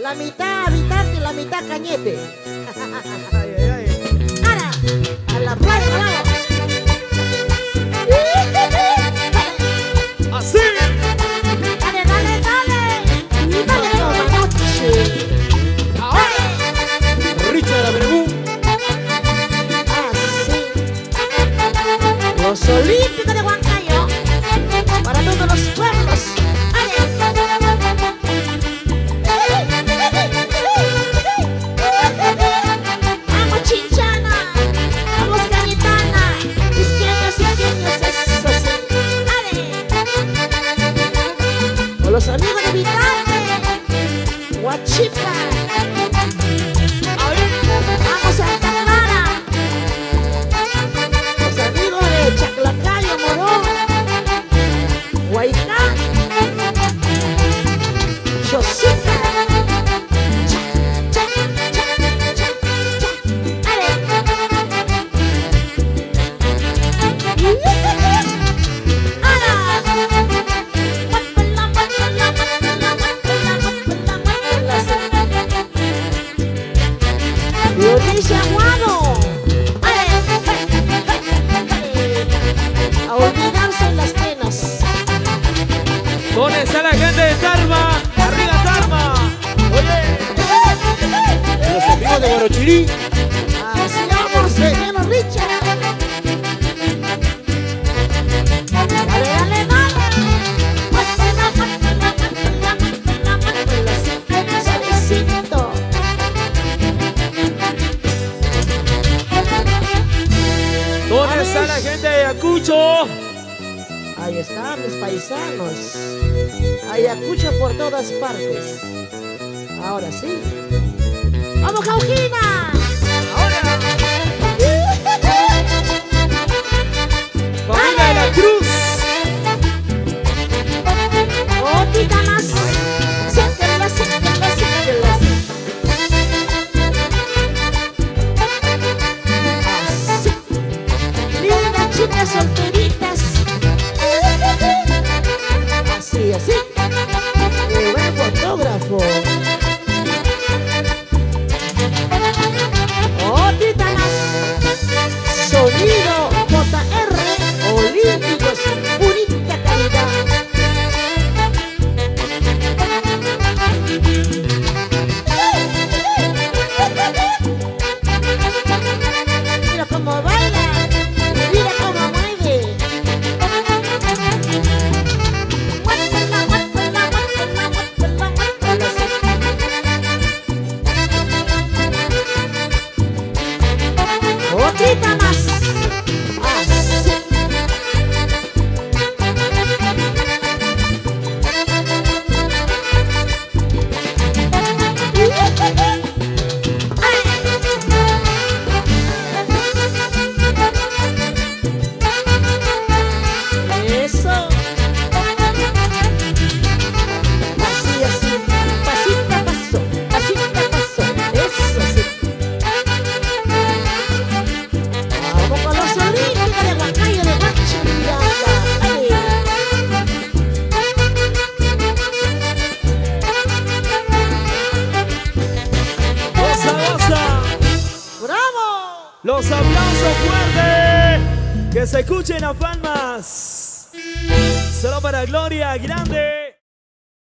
La mitad habitante y la mitad cañete. Ay, ay, ay. Ahora, a la playa, bravo. Así. Dale, dale, dale. Dale como noche. Ahora. Richard Abreu. Así. Los Olímpicos de Huancayo. Para todos los pueblos. Vamos Chinchana, vamos Cayetana, izquierdos, izquierdos, eso sí. ¡Ale! Con los amigos de Vicente, Huachipa. Vamos Santa Clara. Los amigos de Chaclacayo, Morón, Huaycá, Chosica. Dionisio Aguado. A olvidarse las penas. ¿Dónde está la gente de Tarma? ¡Arriba Tarma! Oye. Los amigos de Guarochirí. Así vamos, señor Richard. Dale, dale, dale. Suavecito. ¿Dónde está la gente de Ayacucho? Ahí están mis paisanos. Ayacucho por todas partes. Ahora sí. ¡Vamos, Caujina! Ahora. Familia de la Cruz. Otita más. Siéntela, siéntela, siéntela. Así. Lindas chicas solteritas. Así, así. Qué buen fotógrafo. Otita más. Sonido JR Olímpicos. Purita calidad. Mira cómo baila, mira cómo mueve. Otrita más. Así. Eso. Así, así. Pasito a paso. Pasito a paso. Eso sí. Vamos con los Olímpicos de Huancayo de Guacho Miranda. ¡Ay! Goza, goza. ¡Bravo! Los aplausos fuertes. Que se escuchen las palmas. Solo para Gloria Grande.